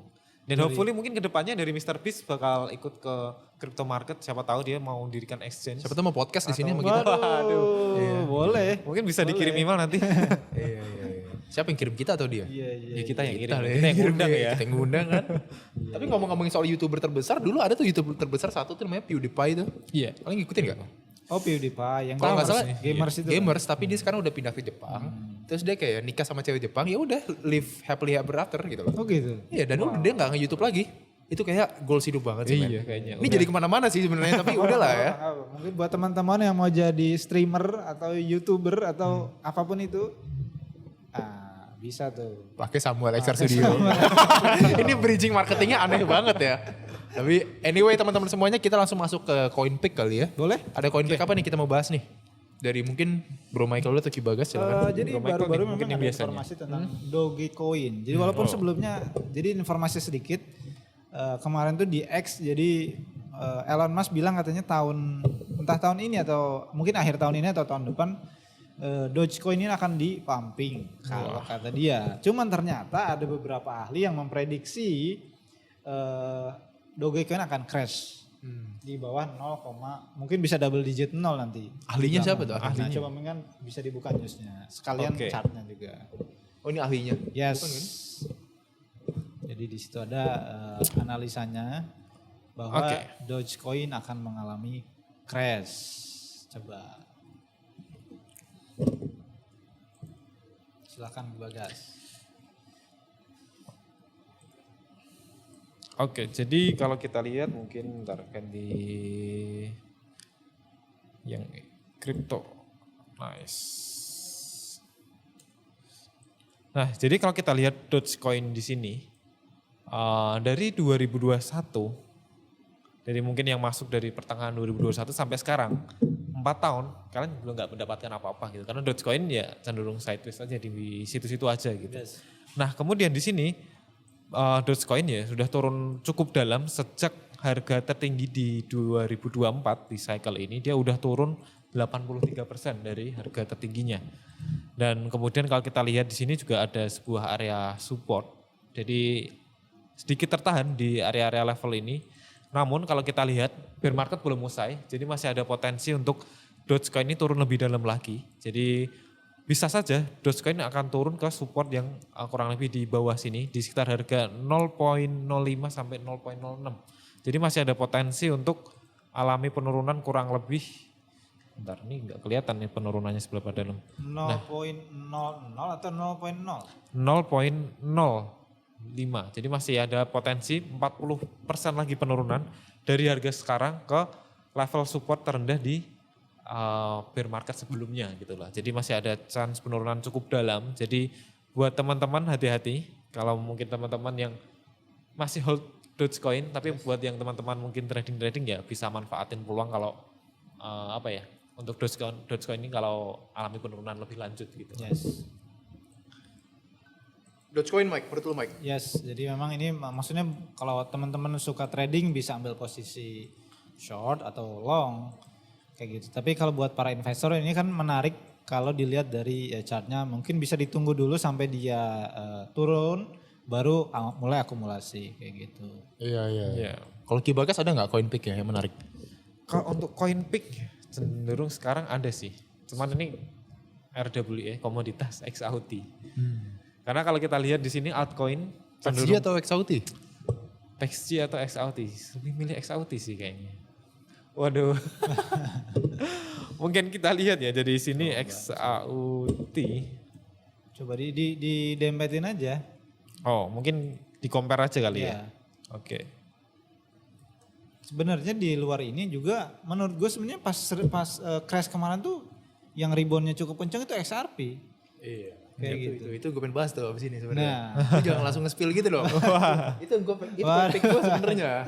Dan hopefully mungkin kedepannya dari Mr. Beast bakal ikut ke crypto market. Siapa tahu dia mau mendirikan exchange. Siapa tuh mau podcast di sini sama kita. Waduh, boleh. Mungkin bisa dikirim email nanti. Iya. Siapa yang kirim kita atau dia? Iya, iya. Ya kita yang kirim. Kita Kita yang undang ya. Kita yang ngundang kan. Tapi ngomong-ngomongin soal YouTuber terbesar, dulu ada tuh YouTuber terbesar satu tuh namanya PewDiePie tuh. Iya. Kalian ngikutin gak? Oh, PewDiePie yang Kalau nggak salah gamers itu. gamers, tapi dia sekarang udah pindah ke Jepang. Terus dia kayak nikah sama cewek Jepang, ya udah live happily ever after gitu loh. Oh gitu. Iya, dan udah dia nggak nge-YouTube lagi. Itu kayak goals hidup banget sih, Iya, men. kayaknya. Ini jadi kemana-mana sih sebenarnya, tapi udahlah ya. Mungkin buat teman-teman yang mau jadi streamer atau YouTuber atau apapun itu, bisa tuh. Pakai Samuel XR Studio. Ini bridging marketingnya aneh banget ya. Tapi anyway teman-teman semuanya, kita langsung masuk ke CoinPick kali ya. Boleh? Ada CoinPick apa nih kita mau bahas nih? Dari mungkin Bro Michael dulu atau Kibagas silakan. Jadi Bro Michael baru-baru nih, memang mungkin yang ada biasanya. informasi tentang Dogecoin. Jadi walaupun sebelumnya, jadi informasi sedikit, kemarin tuh di X, jadi Elon Musk bilang katanya entah tahun ini atau mungkin akhir tahun ini atau tahun depan, Dogecoin ini akan di-pumping kalau kata dia. Cuman ternyata ada beberapa ahli yang memprediksi Dogecoin akan crash di bawah 0, mungkin bisa double digit 0 nanti. Ahlinya siapa tuh? Nah, Ahlinya. coba mungkin bisa dibuka newsnya. Sekalian Oke. chartnya juga. Oh ini ahlinya. Yes. Bukan kan? Jadi di situ ada analisanya bahwa Oke. Dogecoin akan mengalami crash. Coba. Silakan Bagas. Oke, jadi kalau kita lihat mungkin ntar ganti yang kripto. Nice. Nah, jadi kalau kita lihat Dogecoin di sini dari 2021, dari mungkin yang masuk dari pertengahan 2021 sampai sekarang 4 tahun, kalian belum nggak mendapatkan apa-apa gitu. Karena Dogecoin ya cenderung sideways aja di situ-situ aja gitu. Nah, kemudian di sini Dogecoin ya sudah turun cukup dalam sejak harga tertinggi di 2024 di cycle ini dia udah turun 83% dari harga tertingginya. Dan kemudian kalau kita lihat di sini juga ada sebuah area support. Jadi sedikit tertahan di area-area level ini. Namun kalau kita lihat bear market belum usai, jadi masih ada potensi untuk Dogecoin ini turun lebih dalam lagi. Jadi bisa saja Dogecoin akan turun ke support yang kurang lebih di bawah sini di sekitar harga 0,05 sampai 0,06. Jadi masih ada potensi untuk alami penurunan kurang lebih, bentar ini nggak kelihatan nih penurunannya seberapa dalam. 0,00 atau 0,0? 0,05. Jadi masih ada potensi 40% lagi penurunan dari harga sekarang ke level support terendah di bear market sebelumnya gitu lah. Jadi masih ada chance penurunan cukup dalam. Jadi buat teman-teman hati-hati kalau mungkin teman-teman yang masih hold Dogecoin, tapi buat yang teman-teman mungkin trading ya bisa manfaatin peluang kalau untuk Dogecoin ini kalau alami penurunan lebih lanjut gitu. Yes. Dogecoin Mike, menurut lu Mike? Yes, jadi memang ini maksudnya kalau teman-teman suka trading bisa ambil posisi short atau long kayak gitu. Tapi kalau buat para investor ini kan menarik kalau dilihat dari chartnya mungkin bisa ditunggu dulu sampai dia turun baru mulai akumulasi kayak gitu. Iya. Kalau Kibagas ada nggak CoinPick ya yang menarik? Kalau untuk CoinPick cenderung sekarang ada sih. Cuman ini RWE komoditas XAUT. Karena kalau kita lihat di sini altcoin PXG atau XAUT? PXG atau XAUT, lebih milih XAUT sih kayaknya. Waduh. Mungkin kita lihat ya dari sini XAUT. Coba di dempetin aja. Oh, mungkin di compare aja kali Iya. ya. Oke. Sebenarnya di luar ini juga menurut gue sebenarnya pas crash kemarin tuh yang reboundnya cukup kencang itu XRP. Iya. Kayak gitu. Itu gue pengen bahas tuh abis ini sebenarnya. Nah. Lu jangan langsung nge-spill gitu dong. itu CoinPick gue sebenarnya.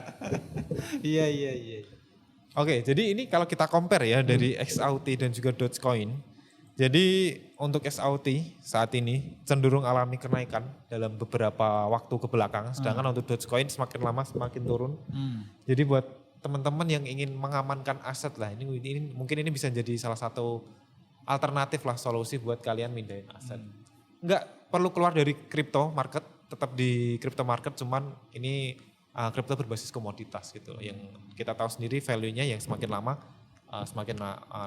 Iya. Oke, jadi ini kalau kita compare ya dari XAUT dan juga Dogecoin. Jadi untuk XAUT saat ini cenderung alami kenaikan dalam beberapa waktu ke belakang. Sedangkan untuk Dogecoin semakin lama semakin turun. Jadi buat teman-teman yang ingin mengamankan aset lah, ini mungkin ini bisa jadi salah satu alternatif lah solusi buat kalian mindahin aset. Nggak perlu keluar dari crypto market, tetap di crypto market, cuman ini kripto berbasis komoditas gitu loh, yang kita tahu sendiri value-nya yang semakin lama semakin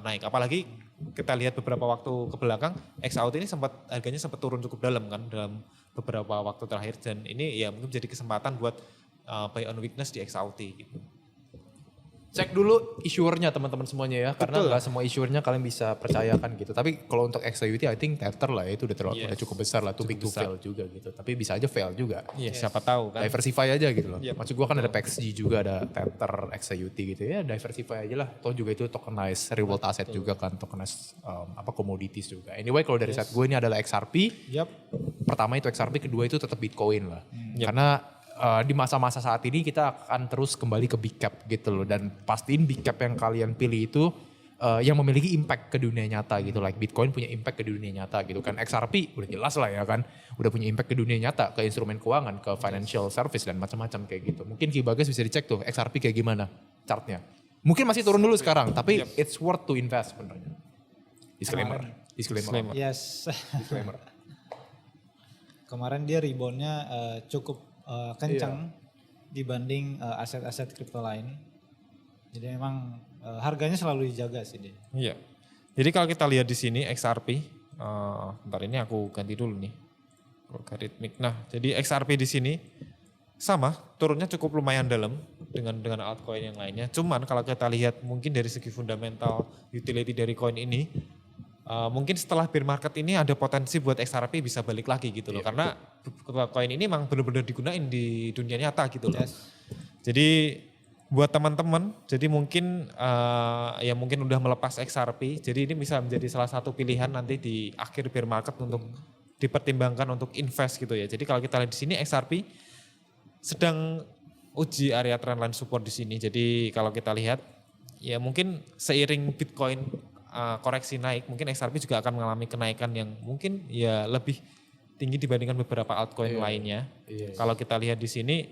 naik. Apalagi kita lihat beberapa waktu ke belakang, XAUT ini harganya sempat turun cukup dalam kan dalam beberapa waktu terakhir, dan ini ya mungkin jadi kesempatan buat buy on weakness di XAUT gitu. Cek dulu issuernya teman-teman semuanya ya, karena nggak semua issuernya kalian bisa percayakan gitu. Tapi kalau untuk XAUT I think Tether lah ya, itu udah cukup besar lah, too big to fail juga gitu. Tapi bisa aja fail juga. Iya, siapa tahu kan. Diversify aja gitu loh. Maksud gua kan ada PXG juga, ada Tether, XAUT gitu ya, diversify aja lah. Toh juga itu tokenized real world asset juga kan, tokenized commodities juga. Anyway kalau dari set gue ini adalah XRP. Pertama itu XRP, kedua itu tetap Bitcoin lah. Karena di masa-masa saat ini kita akan terus kembali ke big cap gitu loh, dan pastiin big cap yang kalian pilih itu yang memiliki impact ke dunia nyata gitu. Like Bitcoin punya impact ke dunia nyata gitu kan, XRP udah jelas lah ya kan, udah punya impact ke dunia nyata, ke instrumen keuangan, ke financial service dan macam-macam kayak gitu. Mungkin Ki Bagas bisa dicek tuh XRP kayak gimana chartnya. Mungkin masih turun dulu sekarang, tapi it's worth to invest sebenarnya. Disclaimer. Yes. Disclaimer. Kemarin dia reboundnya cukup kencang dibanding aset-aset kripto lain. Jadi memang harganya selalu dijaga sih dia. Iya. Jadi kalau kita lihat di sini XRP, bentar ini aku ganti dulu nih logaritmik. Nah, jadi XRP di sini sama, turunnya cukup lumayan dalam dengan altcoin yang lainnya. Cuman kalau kita lihat mungkin dari segi fundamental utility dari coin ini, mungkin setelah bear market ini ada potensi buat XRP bisa balik lagi gitu loh. Karena koin ini memang benar-benar digunain di dunia nyata gitu loh. Jadi buat teman-teman, jadi mungkin ya mungkin udah melepas XRP, jadi ini bisa menjadi salah satu pilihan nanti di akhir bear market untuk dipertimbangkan untuk invest gitu ya. Jadi kalau kita lihat di sini XRP sedang uji area trendline support di sini. Jadi kalau kita lihat ya mungkin seiring Bitcoin koreksi naik, mungkin XRP juga akan mengalami kenaikan yang mungkin ya lebih tinggi dibandingkan beberapa altcoin lainnya. Kalau kita lihat di sini,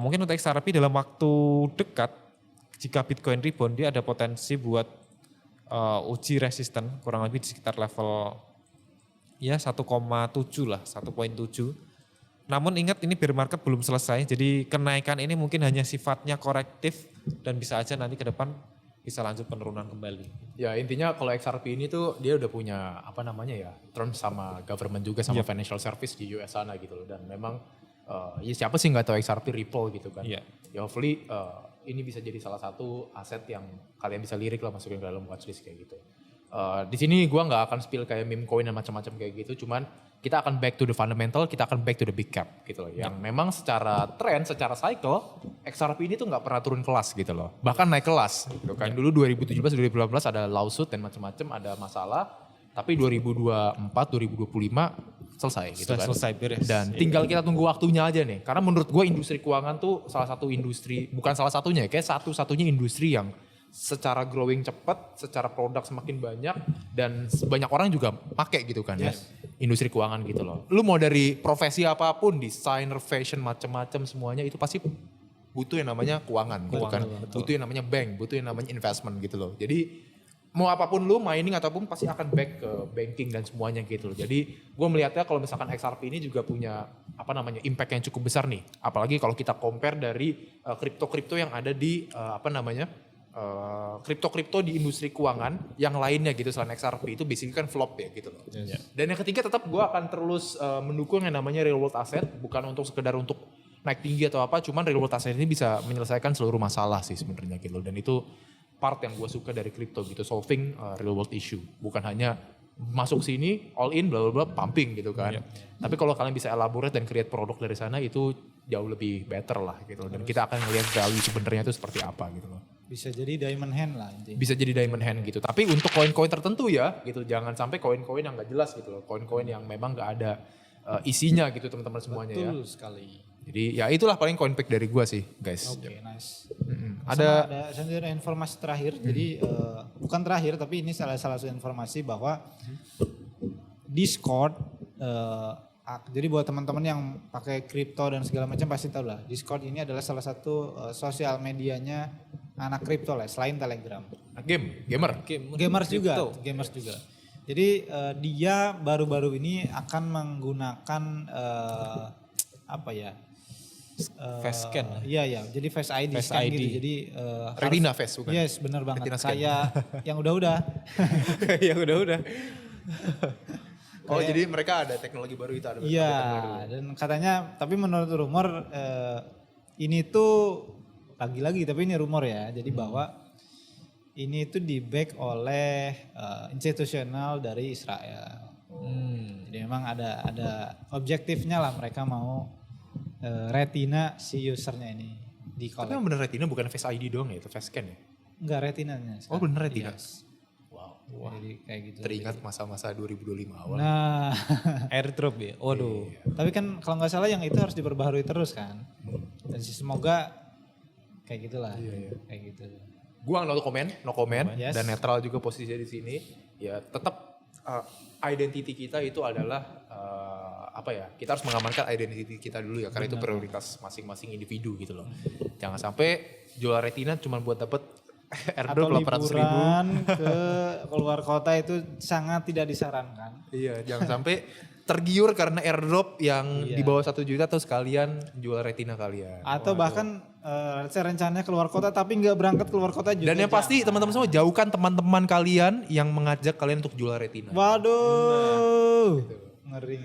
mungkin untuk XRP dalam waktu dekat, jika Bitcoin rebound, dia ada potensi buat uji resisten kurang lebih di sekitar level ya 1,7 lah, 1,7. Namun ingat ini bear market belum selesai, jadi kenaikan ini mungkin hanya sifatnya korektif dan bisa aja nanti ke depan bisa lanjut penurunan kembali. Ya intinya kalau XRP ini tuh dia udah punya apa namanya ya, terms sama government juga, sama financial service di US sana gitu loh. Dan memang ya siapa sih nggak tahu XRP Ripple gitu kan. Ya hopefully ini bisa jadi salah satu aset yang kalian bisa lirik lah, masukin ke dalam watchlist kayak gitu. Di sini gue nggak akan spill kayak meme coin dan macam-macam kayak gitu, cuman kita akan back to the fundamental, kita akan back to the big cap gitu loh. Yang memang secara trend, secara cycle, XRP ini tuh nggak pernah turun kelas gitu loh. Bahkan naik kelas gitu kan. Dulu 2017, 2018 ada lawsuit dan macam-macam, ada masalah. Tapi 2024, 2025 selesai gitu kan. Selesai beres. Dan tinggal kita tunggu waktunya aja nih. Karena menurut gue industri keuangan tuh salah satu industri, bukan salah satunya, kayak satu-satunya industri yang secara growing cepat, secara produk semakin banyak, dan banyak orang juga pakai gitu kan ya. Industri keuangan gitu loh. Lu mau dari profesi apapun, desainer, fashion, macam-macam semuanya itu pasti butuh yang namanya keuangan gitu kan. Betul. Butuh yang namanya bank, butuh yang namanya investment gitu loh. Jadi mau apapun lu mining ataupun pasti akan back ke banking dan semuanya gitu loh. Jadi gue melihatnya kalau misalkan XRP ini juga punya apa namanya impact yang cukup besar nih. Apalagi kalau kita compare dari kripto-kripto yang ada di kripto-kripto di industri keuangan yang lainnya gitu selain XRP itu basically kan flop ya gitu loh. Dan yang ketiga tetap gue akan terus mendukung yang namanya real world asset, bukan untuk sekedar untuk naik tinggi atau apa, cuman real world asset ini bisa menyelesaikan seluruh masalah sih sebenarnya gitu loh. Dan itu part yang gue suka dari kripto gitu, solving real world issue, bukan hanya masuk sini all in bla bla bla pumping gitu kan. Tapi kalau kalian bisa elaborate dan create produk dari sana itu jauh lebih better lah gitu loh. Dan kita akan ngelihat value sebenarnya itu seperti apa gitu loh. Bisa jadi diamond hand lah intinya. Bisa jadi diamond hand gitu. Tapi untuk koin-koin tertentu ya gitu. Jangan sampai koin-koin yang gak jelas gitu loh. Koin-koin yang memang gak ada isinya gitu teman-teman semuanya. Betul sekali. Jadi ya itulah paling coin pick dari gua sih guys. Oke, nice. Ada Sama ada informasi terakhir. Jadi bukan terakhir tapi ini salah satu informasi bahwa Discord jadi buat teman-teman yang pakai kripto dan segala macam pasti tahu lah. Discord ini adalah salah satu sosial medianya anak kripto lah selain Telegram. gamer. Gamers juga. Jadi dia baru-baru ini akan menggunakan apa ya? Face scan. Iya. Jadi Face ID Face scan ID. gitu. Jadi Retina face bukan? Yes, benar banget. Retina scan. Kayak yang udah-udah. Ya udah. Oh jadi mereka ada teknologi baru itu ada. Iya, dan katanya tapi menurut rumor ini tuh lagi-lagi tapi ini rumor ya. Jadi bahwa ini tuh di-back oleh institusional dari Israel. Jadi memang ada objektifnya lah mereka mau retina si usernya ini di Tapi collect. yang bener retina bukan face ID doang ya, itu face scan ya? Enggak retinanya. Oh bener retina? Yes. Wah, Jadi kayak gitu. teringat masa-masa 2025 awal. Nah, Airdrop ya. Waduh. tapi kan kalau nggak salah yang itu harus diperbaharui terus kan. Dan semoga kayak gitulah. Kayak gitu. Gua no comment Yes. dan netral juga posisinya di sini. Ya tetap identity kita itu adalah apa ya? Kita harus mengamankan identity kita dulu ya, karena itu prioritas masing-masing individu gitu loh. Jangan sampai jual retina cuma buat dapet Atau airdrop 800.000. liburan ke keluar kota itu sangat tidak disarankan. Iya, jangan sampai tergiur karena airdrop yang di bawah 1 juta terus kalian jual retina kalian. Atau bahkan rencananya keluar kota tapi nggak berangkat keluar kota juga. Dan yang pasti teman-teman semua jauhkan teman-teman kalian yang mengajak kalian untuk jual retina. Waduh. Ngeri.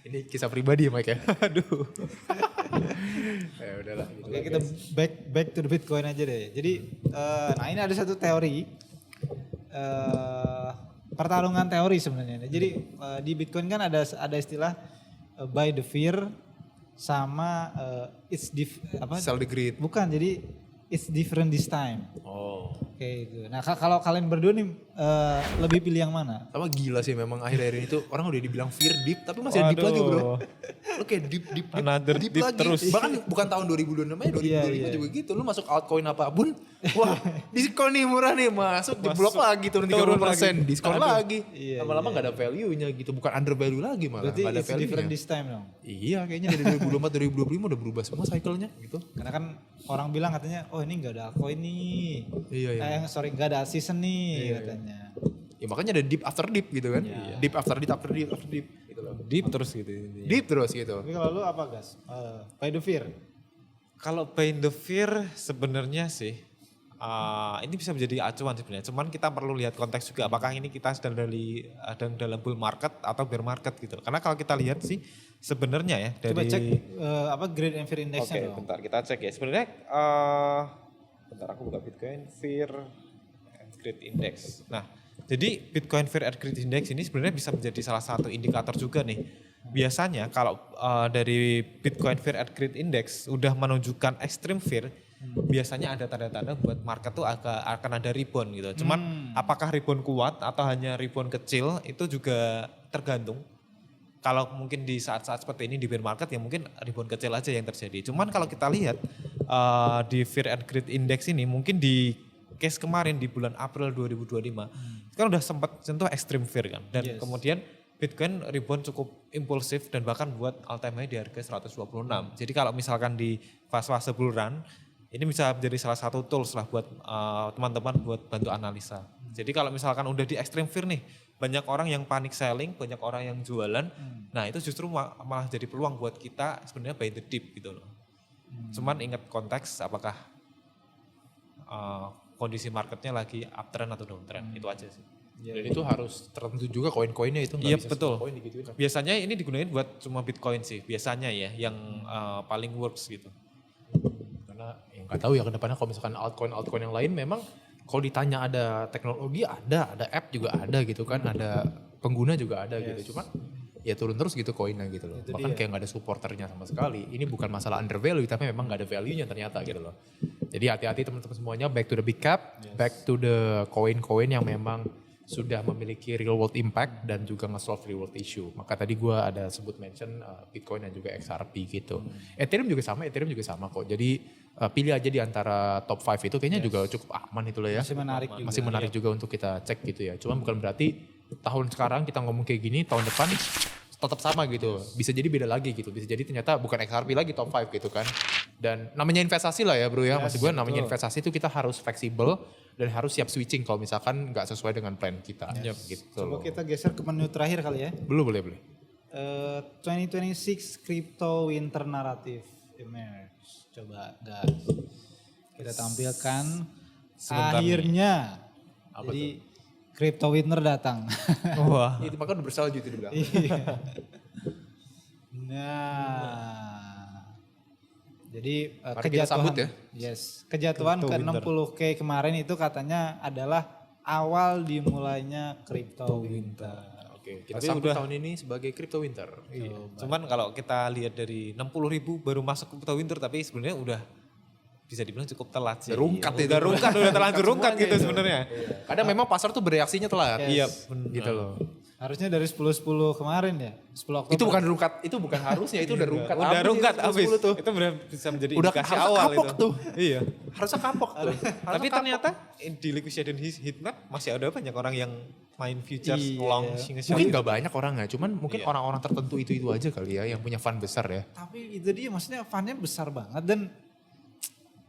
Ini kisah pribadi ya Mike ya. Aduh. Ya udahlah. Gitu Oke, lah, kita guys. back to the Bitcoin aja deh. Jadi nah ini ada satu teori pertarungan teori sebenarnya. Jadi di Bitcoin kan ada istilah buy the fear sama Sell the greed. bukan, jadi it's different this time. Oh. Kayak gitu. Nah kalau kalian berdua nih lebih pilih yang mana? Sama gila sih memang akhir-akhir ini tuh orang udah dibilang fear deep tapi masih ada deep lagi bro. Lo kayak deep Another deep lagi. terus. Bahkan bukan tahun 2026 aja 2025 Iya. juga gitu. Lu masuk altcoin apapun, wah diskon nih murah nih masuk jeblok lagi turun 30%, diskon lagi. Iya, Lama-lama gak ada value-nya gitu, bukan under value lagi malah. Berarti Gak ada it's different value-nya. this time dong. Iya kayaknya dari 2024 2025 udah berubah semua cycle-nya gitu. Karena kan orang bilang katanya, oh ini nggak ada altcoin nih. Iya. Sorry nggak ada season nih katanya. Ya makanya ada deep after deep gitu kan. Deep after deep after deep after deep gitu loh. Deep terus gitu. intinya. Deep terus gitu. Tapi kalau lu apa gas? By the fear. Kalau pain the fear sebenarnya sih ini bisa menjadi acuan sebenarnya. Cuman kita perlu lihat konteks juga apakah ini kita sedang dalam bull market atau bear market gitu. Karena kalau kita lihat sih sebenarnya ya dari Coba cek Greed and Fear Index-nya Oke, dong. bentar kita cek ya. Sebenarnya bentar aku buka Bitcoin Fear and Greed Index. Nah, jadi Bitcoin Fear and Greed Index ini sebenarnya bisa menjadi salah satu indikator juga nih. Biasanya kalau dari Bitcoin Fear and Greed Index udah menunjukkan extreme fear, biasanya ada tanda-tanda buat market tuh akan ada rebound gitu. Cuman apakah rebound kuat atau hanya rebound kecil itu juga tergantung. Kalau mungkin di saat-saat seperti ini di bear market ya mungkin rebound kecil aja yang terjadi. Cuman kalau kita lihat di Fear and Greed Index ini mungkin di case kemarin di bulan April 2025 kan udah sempat sentuh extreme fear kan. Dan kemudian Bitcoin rebound cukup impulsif dan bahkan buat all time high di harga 126. Jadi kalau misalkan di fase-fase bull run ini bisa menjadi salah satu tools lah buat teman-teman buat bantu analisa. Jadi kalau misalkan udah di extreme fear nih, banyak orang yang panic selling, banyak orang yang jualan. Nah itu justru malah jadi peluang buat kita sebenarnya buy the dip gitu loh. Cuman ingat konteks apakah kondisi marketnya lagi uptrend atau downtrend, itu aja sih. Dan itu harus tertentu juga koin-koinnya itu nggak Iya bisa betul. semua koin digituin. Biasanya ini digunakan buat cuma Bitcoin sih, biasanya ya yang paling works gitu. Karena yang nggak tahu ya ke depannya kalau misalkan altcoin yang lain memang kalau ditanya ada teknologi ada app juga ada gitu kan, ada pengguna juga ada gitu. Cuma ya turun terus gitu koinnya gitu loh. Bahkan kayak nggak ada supporternya sama sekali. Ini bukan masalah undervalue tapi memang nggak ada value-nya ternyata gitu loh. Jadi hati-hati teman-teman semuanya, back to the big cap, back to the koin-koin yang memang sudah memiliki real world impact dan juga nge-solve real world issue. Maka tadi gue ada sebut mention Bitcoin dan juga XRP gitu. Ethereum juga sama kok. Jadi pilih aja di antara top 5 itu kayaknya juga cukup aman itu lah ya. Masih menarik juga. Masih menarik juga untuk kita cek gitu ya. Cuma bukan berarti tahun sekarang kita ngomong kayak gini, tahun depan tetap sama gitu. Bisa jadi beda lagi gitu. Bisa jadi ternyata bukan XRP lagi top 5 gitu kan. Dan namanya investasi lah ya bro ya. Maksud gue namanya investasi itu kita harus fleksibel dan harus siap switching kalau misalkan nggak sesuai dengan plan kita. Gitu. Coba kita geser ke menu terakhir kali ya. Boleh. 2026 Crypto Winter Narrative emerge. Coba guys, kita tampilkan Sebentar akhirnya. Apa Jadi Crypto Winter datang. Wah. Itu makanya udah bersalju itu di belakang. Iya. Nah, jadi Mari kita sambut ya. Yes, kejatuhan Crypto ke Winter. 60K kemarin itu katanya adalah awal dimulainya Crypto Winter. Oke, kita Tapi sambut udah- tahun ini sebagai Crypto Winter. Iya. Cuman kalau kita lihat dari 60.000 baru masuk Crypto Winter, tapi sebenarnya udah bisa dibilang cukup telat sih. Udah rungkat itu. Udah rungkat, udah terlanjur rungkat gitu sebenarnya. Kadang memang pasar tuh bereaksinya telat. Iya, Gitu loh. Harusnya dari 10-10 kemarin ya, 10 Oktober. Itu bukan rungkat, itu bukan harusnya, itu udah rungkat. Udah Habis rungkat itu habis. 10 tuh. Itu benar bisa menjadi Udah indikasi harusnya awal kapok itu. tuh. Iya. Harusnya kapok tuh. Tapi ternyata di liquidation heatmap masih ada banyak orang yang main futures Iya. long Mungkin gak banyak orangnya, cuman mungkin orang-orang tertentu itu aja kali ya yang punya fund besar ya. Tapi itu dia maksudnya fund-nya besar banget dan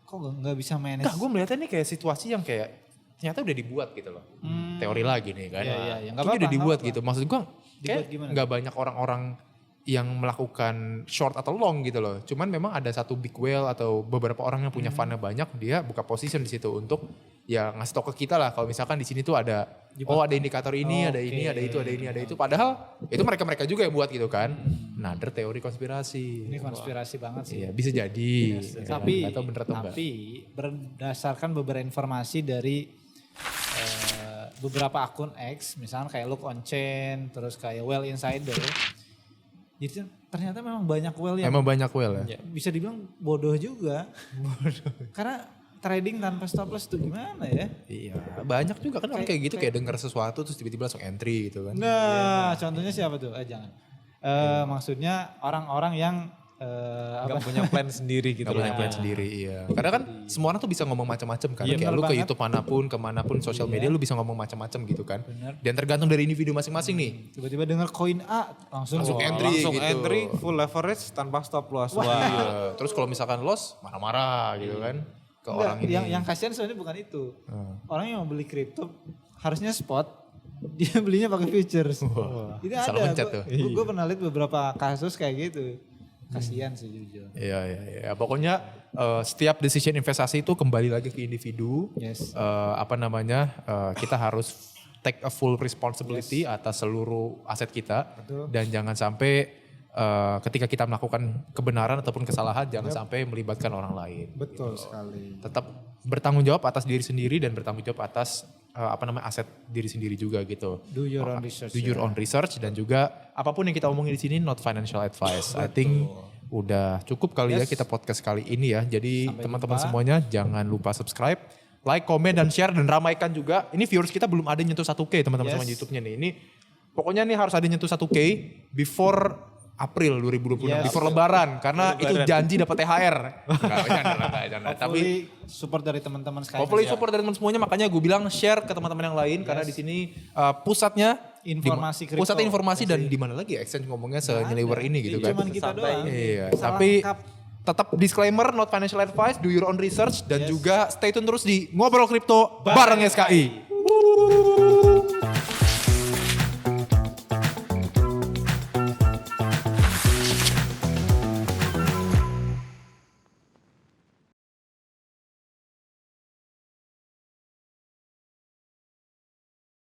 kok nggak bisa manage. Enggak, gue melihatnya ini kayak situasi yang kayak ternyata udah dibuat gitu loh. Teori lagi nih kan. Iya, iya, iya. Nggak Kayaknya udah apa-apa, dibuat nggak gitu. Maksud gue Dibuat kayak gimana? nggak banyak orang-orang yang melakukan short atau long gitu loh. Cuman memang ada satu big whale atau beberapa orang yang punya fundnya banyak, dia buka position di situ untuk ya ngasih tau ke kita lah kalau misalkan di sini tuh ada ada indikator ini, ada ini, ada itu, ada ini, ada itu. Padahal itu mereka juga yang buat gitu kan. Nah, ada teori konspirasi. Ini konspirasi banget sih. Iya, bisa jadi. Ya kan? Tapi Atau bener atau enggak. berdasarkan beberapa informasi dari beberapa akun X, misalnya kayak Look on Chain, terus kayak Well Insider. Jadi ternyata memang banyak whale yang Emang banyak whale ya? bisa dibilang bodoh juga. Karena trading tanpa stop loss itu gimana ya? Iya, banyak juga kan orang kayak gitu kayak dengar sesuatu terus tiba-tiba langsung entry gitu kan. Nah, contohnya siapa tuh? Jangan. Maksudnya orang-orang yang Gak punya plan sendiri gitu. Gak punya plan sendiri, iya. Karena kan semua orang tuh bisa ngomong macam-macam kan. Iya, Kayak bener lu ke banget. YouTube manapun, kemanapun, sosial media lu bisa ngomong macam-macam gitu kan. Bener. Dan tergantung dari individu masing-masing nih. tiba-tiba dengar koin A langsung Langsung wah, entry Langsung gitu. entry full leverage tanpa stop loss. Wah. Iya. Terus kalau misalkan loss, marah-marah gitu kan. Ke Enggak, orang ini. yang kasihan sebenarnya bukan itu. Orang yang mau beli kripto harusnya spot, dia belinya pakai futures. Itu salah ada. pencet tuh. Gue pernah lihat beberapa kasus kayak gitu. Kasihan sih jujur. Iya. Pokoknya setiap decision investasi itu kembali lagi ke individu. Yes. Kita harus take a full responsibility atas seluruh aset kita. Betul. Dan jangan sampai ketika kita melakukan kebenaran ataupun kesalahan jangan sampai melibatkan orang lain. Betul sekali. Tetap bertanggung jawab atas diri sendiri dan bertanggung jawab atas aset diri sendiri juga gitu. Do your own research. Do your own research dan juga apapun yang kita omongin di sini not financial advice. I think udah cukup kali ya kita podcast kali ini ya. Jadi teman-teman semuanya jangan lupa subscribe, like, komen dan share dan ramaikan juga. Ini viewers kita belum ada nyentuh 1K teman-teman semua YouTube-nya nih. Ini pokoknya nih harus ada nyentuh 1K before April 2026 before lebaran karena itu janji dapat THR. Enggak bercanda. Tapi support dari teman-teman sekalian. hopefully support dari teman semuanya, makanya gue bilang share ke teman-teman yang lain karena di sini pusatnya Informasi kripto. pusatnya informasi dan di mana lagi exchange ngomongnya senyeliwer ini gitu kan. Cuman kita doang. Iya, Salah tapi lengkap. tetap disclaimer not financial advice, do your own research dan juga stay tune terus di Ngobrol Kripto bareng SKI.